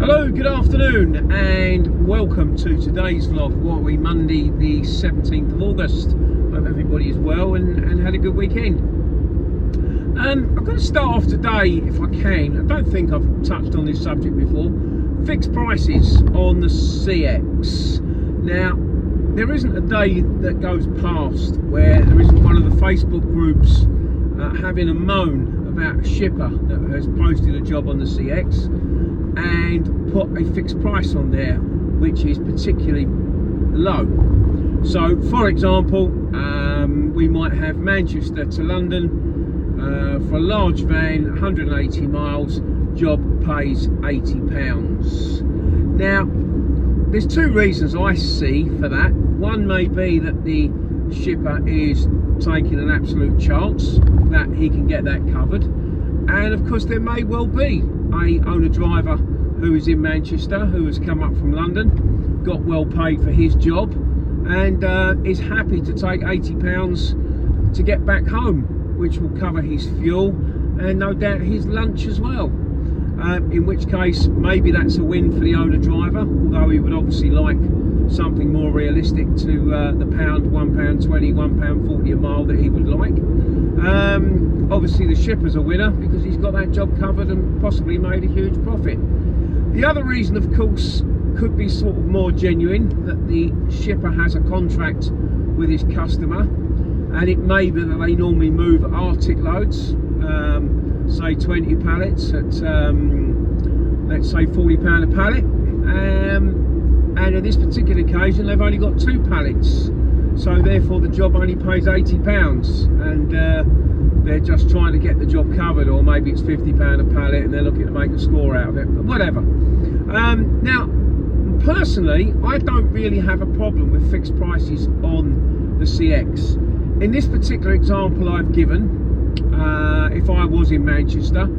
Hello, good afternoon and welcome to today's vlog. What are we, Monday the 17th of August. Hope everybody is well and had a good weekend. I'm going to start off today, if I can. I don't think I've touched on this subject before. Fixed prices on the CX. Now, there isn't a day that goes past where there isn't one of the Facebook groups having a moan about a shipper that has posted a job on the CX and put a fixed price on there which is particularly low. So for example, we might have Manchester to London for a large van, 180 miles, job pays £80. Now there's two reasons I see for that. One may be that the shipper is taking an absolute chance that he can get that covered, and of course there may well be a owner driver who is in Manchester who has come up from London, got well paid for his job, and is happy to take £80 to get back home, which will cover his fuel and no doubt his lunch as well. In which case maybe that's a win for the owner driver, although he would obviously like something more realistic to the £1.20, £1.40 a mile that he would like. Obviously the shipper's a winner because he's got that job covered and possibly made a huge profit. The other reason, of course, could be sort of more genuine, that the shipper has a contract with his customer, and it may be that they normally move Arctic loads, say 20 pallets at let's say £40 a pallet, and on this particular occasion they've only got 2 pallets, so therefore the job only pays £80, and they're just trying to get the job covered, or maybe it's £50 a pallet and they're looking to make a score out of it, but whatever. Now personally I don't really have a problem with fixed prices on the CX. In this particular example I've given, if I was in Manchester,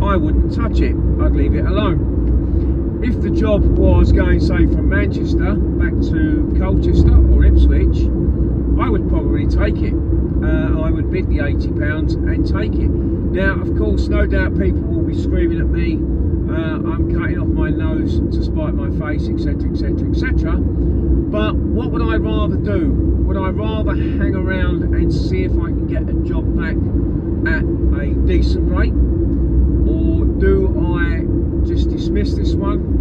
I wouldn't touch it, I'd leave it alone. If the job was going, say, from Manchester back to Colchester or Ipswich, I would probably take it. I would bid the £80 and take it. Now, of course, no doubt people will be screaming at me, I'm cutting off my nose to spite my face, etc, etc, etc. But what would I rather do? Would I rather hang around and see if I can get a job back at a decent rate, or do I just dismiss this one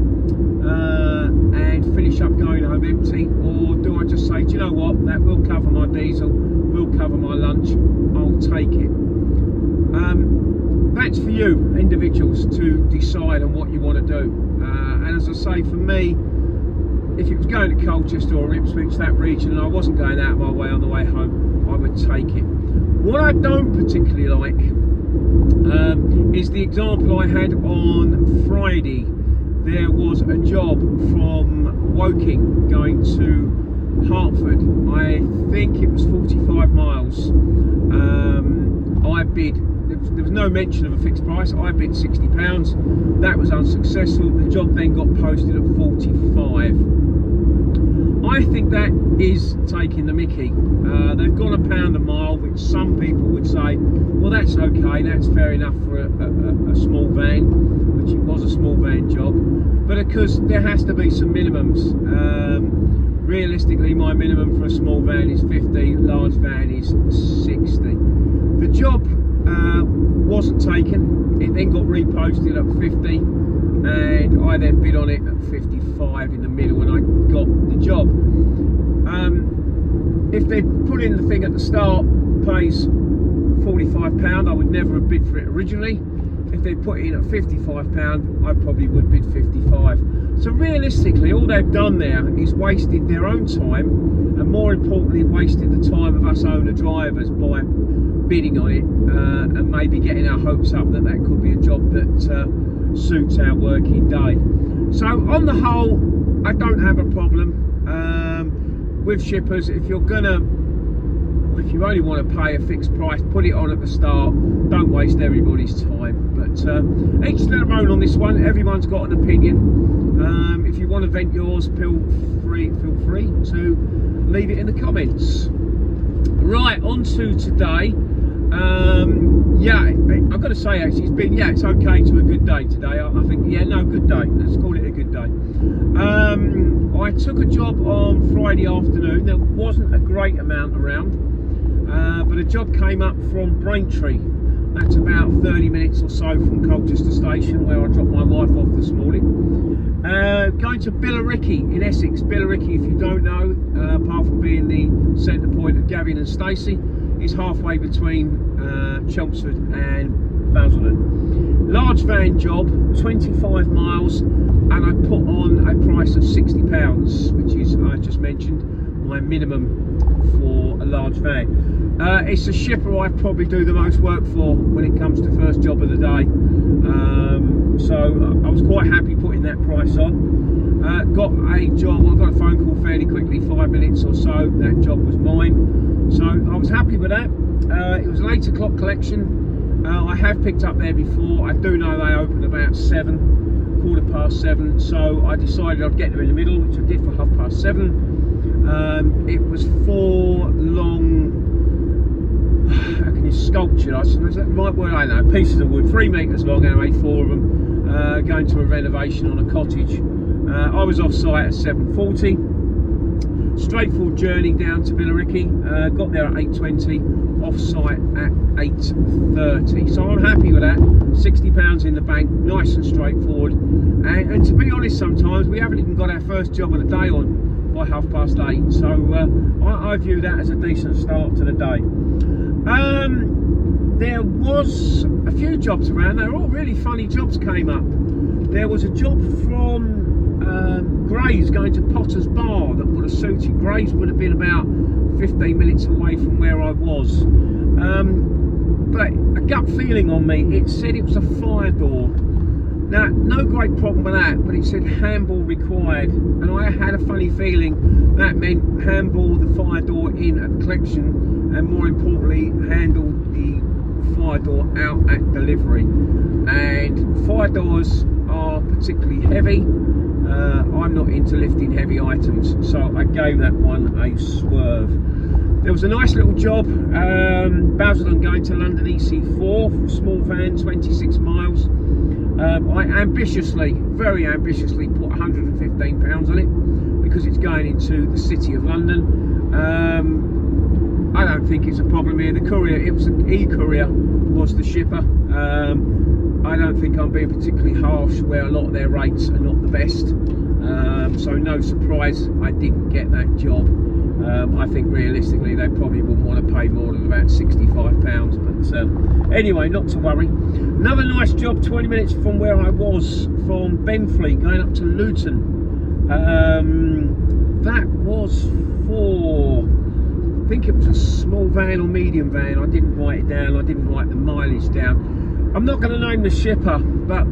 and finish up going home empty, or do I just say, do you know what, that will cover my diesel, will cover my lunch, I'll take it. That's for you individuals to decide on what you want to do, and as I say, for me, if it was going to Colchester or Ipswich, that region, and I wasn't going out of my way on the way home, I would take it. What I don't particularly like is the example I had on Friday. There was a job from Woking going to Hertford. I think it was 45 miles. I bid, there was no mention of a fixed price, I bid £60. That was unsuccessful. The job then got posted at 45. I think that is taking the mickey. They've gone £1 a mile, which some people would say, well, that's okay, that's fair enough for a small van, which it was a small van job, but because there has to be some minimums. Realistically, my minimum for a small van is 50, large van is 60. The job wasn't taken, it then got reposted at 50, and I then bid on it at 55 in the middle, and I got the job. If they'd put in the thing at the start, pays £45, I would never have bid for it originally. If they put it in at £55, I probably would bid 55. So realistically, all they've done there is wasted their own time, and more importantly, wasted the time of us owner drivers by bidding on it, and maybe getting our hopes up that that could be a job that suits our working day. So on the whole, I don't have a problem with shippers. If you only want to pay a fixed price, put it on at the start, don't waste everybody's time. But each to their own on this one. Everyone's got an opinion. If you want to vent yours, feel free to leave it in the comments. Right, on to today. Yeah, I've got to say actually it's okay to a good day today. I think good day, let's call it a good day. I took a job on Friday afternoon. There wasn't a great amount around, but a job came up from Braintree. That's about 30 minutes or so from Colchester Station, where I dropped my wife off this morning. Going to Billericay in Essex. Billericay, if you don't know, apart from being the centre point of Gavin and Stacey, is halfway between Chelmsford and Basildon. Large van job, 25 miles, and I put on a price of £60, which is, I just mentioned, my minimum for a large van. It's a shipper I probably do the most work for when it comes to first job of the day. So I was quite happy putting that price on. Got a job, I got a phone call fairly quickly, 5 minutes or so, that job was mine. So I was happy with that. It was an 8 o'clock collection. I have picked up there before. I do know they open about 7, quarter past 7. So I decided I'd get there in the middle, which I did for 7:30. It was 4 long, how can you sculpture? Is that the right word? I don't know. Pieces of wood, 3 metres long anyway, 4 of them, going to a renovation on a cottage. I was off site at 7:40. Straightforward journey down to Billericay. Got there at 8:20. Off site at 8:30. So I'm happy with that. £60 in the bank, nice and straightforward. And to be honest, sometimes we haven't even got our first job of the day on by 8:30. So I view that as a decent start to the day. There was a few jobs around. They were all really funny jobs came up. There was a job from Grays going to Potter's Bar that would have suited. Grays would have been about 15 minutes away from where I was. But a gut feeling on me, it said it was a fire door. Now, no great problem with that, but it said handball required, and I had a funny feeling that meant handball the fire door in at collection, and more importantly, handle the fire door out at delivery. And fire doors are particularly heavy. I'm not into lifting heavy items, so I gave that one a swerve. There was a nice little job, Basildon going to London EC4, small van, 26 miles. I very ambitiously put £115 on it because it's going into the City of London. I don't think it's a problem here. The courier, it was an e-courier, was the shipper. I don't think I'm being particularly harsh where a lot of their rates are not the best. So no surprise I didn't get that job. I think realistically they probably wouldn't want to pay more than about £65, but anyway, not to worry. Another nice job, 20 minutes from where I was, from Benfleet going up to Luton. That was for, I think it was a small van or medium van. I didn't write it down, I didn't write the mileage down. I'm not going to name the shipper, but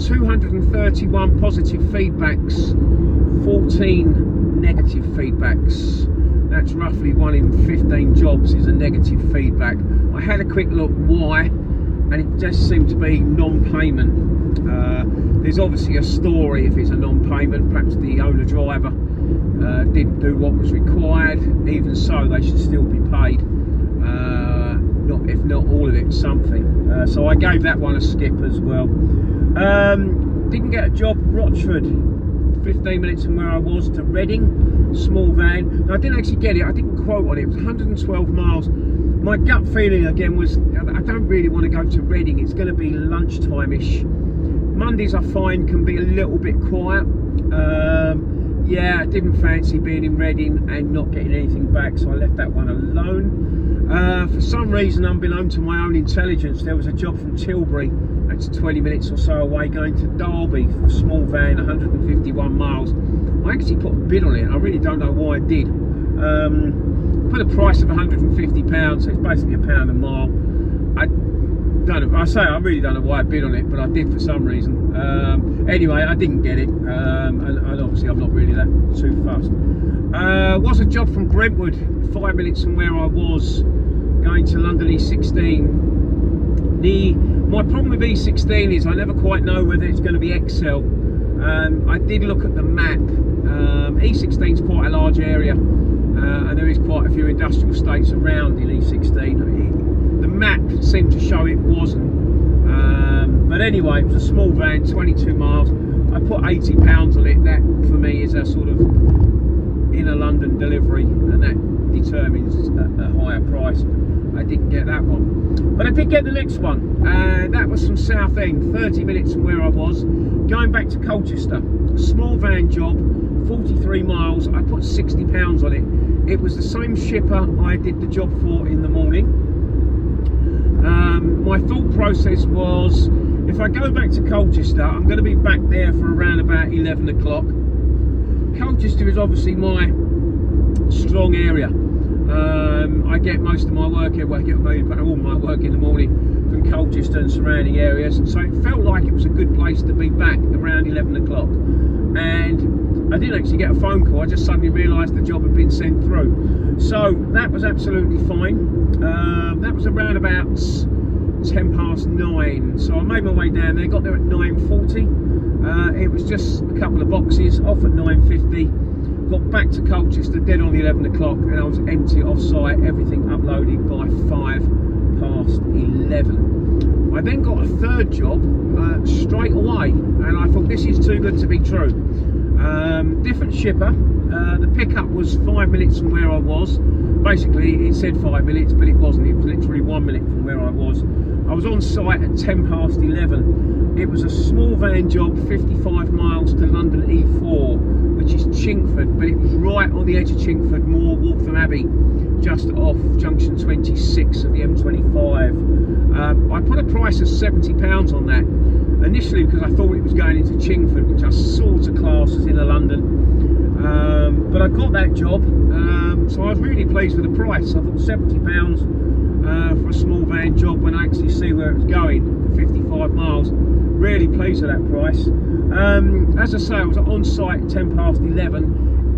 231 positive feedbacks, 14 negative feedbacks. That's roughly 1 in 15 jobs is a negative feedback. I had a quick look why, and it just seemed to be non-payment. There's obviously a story if it's a non-payment. Perhaps the owner-driver didn't do what was required. Even so, they should still be paid. If not all of it, something. So I gave that one a skip as well. Didn't get a job, Rochford, 15 minutes from where I was to Reading, small van. Now, I didn't actually get it, I didn't quote on it, it was 112 miles. My gut feeling again was, I don't really want to go to Reading, it's going to be lunchtime-ish. Mondays I find can be a little bit quiet. Yeah, I didn't fancy being in Reading and not getting anything back, so I left that one alone. For some reason, unbeknown to my own intelligence, there was a job from Tilbury, that's 20 minutes or so away, going to Derby for a small van, 151 miles. I actually put a bid on it, I really don't know why I did. Put a price of £150, so it's basically £1 a mile. I really don't know why I bid on it, but I did for some reason. Anyway, I didn't get it, and obviously I'm not really that too fussed. Was a job from Brentwood, 5 minutes from where I was, going to London E16. My problem with E16 is I never quite know whether it's going to be Excel. I did look at the map. E16 is quite a large area, and there is quite a few industrial estates around in E16. map seemed to show it wasn't. But anyway, it was a small van, 22 miles. I put £80 on it. That for me is a sort of inner London delivery, and that determines a higher price. I didn't get that one, but I did get the next one. That was from Southend, 30 minutes from where I was, going back to Colchester. A small van job, 43 miles. I put £60 on it. It was the same shipper I did the job for in the morning. My thought process was, if I go back to Colchester, I'm going to be back there for around about 11 o'clock. Colchester is obviously my strong area. I get most of my work here, all my work in the morning from Colchester and surrounding areas, and so it felt like it was a good place to be back around 11 o'clock. And I didn't actually get a phone call, I just suddenly realised the job had been sent through. So that was absolutely fine. That was around about 9:10, so I made my way down there, got there at 9:40. It was just a couple of boxes, off at 9:50. Got back to Colchester dead on 11 o'clock, and I was empty off site, everything uploaded by 11:05. I then got a third job straight away, and I thought, this is too good to be true. Different shipper. The pickup was 5 minutes from where I was. Basically it said 5 minutes, but it wasn't. It was literally 1 minute from where I was. I was on site at 11:10. It was a small van job, 55 miles to London E4, which is Chingford, but it was right on the edge of Chingford, more Waltham Abbey, just off junction 26 of the M25. I put a price of £70 on that, initially because I thought it was going into Chingford, which I sort of class as inner London. But I got that job, so I was really pleased with the price. I thought £70 for a small van job when I actually see where it was going for 55 miles. Really pleased with that price. As I say, I was on site at 11:10.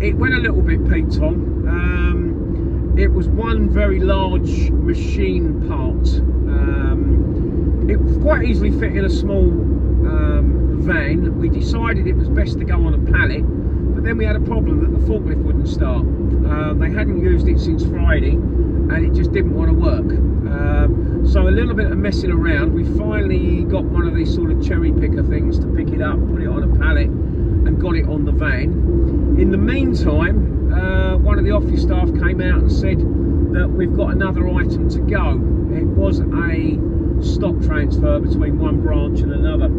It went a little bit peak, Tom. It was one very large machine part. It was quite easily fit in a small van. We decided it was best to go on a pallet, but then we had a problem that the forklift wouldn't start. They hadn't used it since Friday, and it just didn't want to work. So a little bit of messing around, we finally got one of these sort of cherry picker things to pick it up, put it on a pallet, and got it on the van. In the meantime, one of the office staff came out and said that we've got another item to go. It was a stock transfer between one branch and another,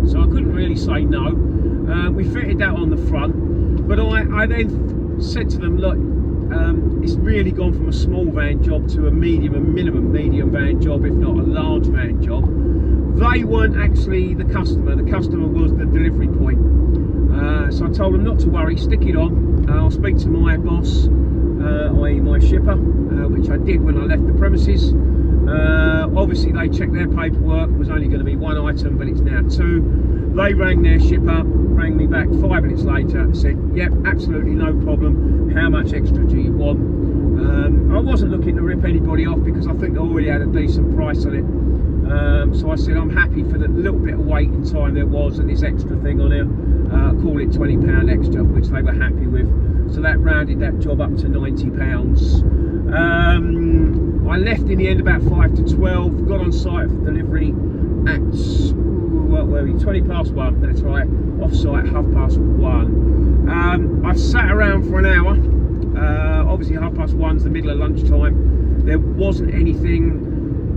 so I couldn't really say no. We fitted that on the front, but I then said to them, look, it's really gone from a small van job to a minimum medium van job, if not a large van job. They weren't actually the customer was the delivery point. So I told them not to worry, stick it on. I'll speak to my boss, i.e. my shipper, which I did when I left the premises. Obviously they checked their paperwork, it was only going to be one item, but it's now two. They rang their shipper, rang me back 5 minutes later and said, yep, absolutely no problem, how much extra do you want? I wasn't looking to rip anybody off because I think I already had a decent price on it. So I said I'm happy for the little bit of waiting time there was and this extra thing on it. Call it £20 extra, which they were happy with. So that rounded that job up to £90. I left in the end about 5 to 12, got on site for delivery at, what were we, 20 past 1, that's right, off site 1:30. I've sat around for an hour. Obviously 1:30's the middle of lunchtime. There wasn't anything.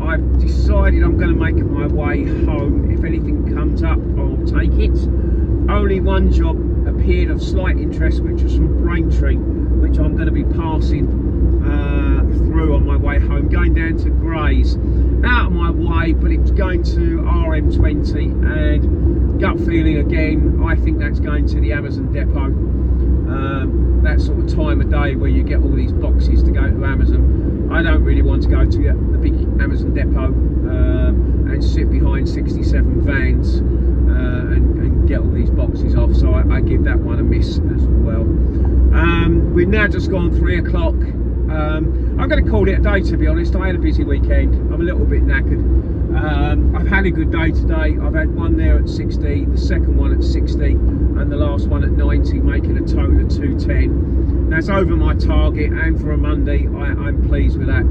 I've decided I'm going to make my way home. If anything comes up, I'll take it. Only one job appeared of slight interest, which was from Braintree, which I'm going to be passing through on my way home, going down to Grays, out of my way, but it was going to RM20, and gut feeling again, I think that's going to the Amazon depot. That sort of time of day where you get all these boxes to go to Amazon. I don't really want to go to the big Amazon depot and sit behind 67 vans and get all these boxes off, so I give that one a miss as well. We've now just gone 3 o'clock. I'm going to call it a day, to be honest. I had a busy weekend. I'm a little bit knackered. I've had a good day today. I've had one there at 60, the second one at 60, and the last one at 90, making a total of 210. That's over my target, and for a Monday, I'm pleased with that.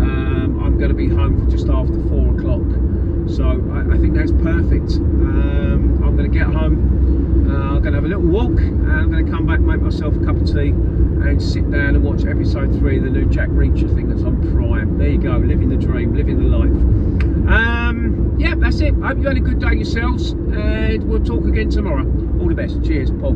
I'm going to be home for just after 4 o'clock. So I think that's perfect. I'm going to get home, I'm going to have a little walk, and I'm going to come back, make myself a cup of tea, and sit down and watch episode 3 of the new Jack Reacher thing that's on Prime. There you go, living the dream, living the life. Yeah, that's it. I hope you had a good day yourselves, and we'll talk again tomorrow. All the best. Cheers, Paul.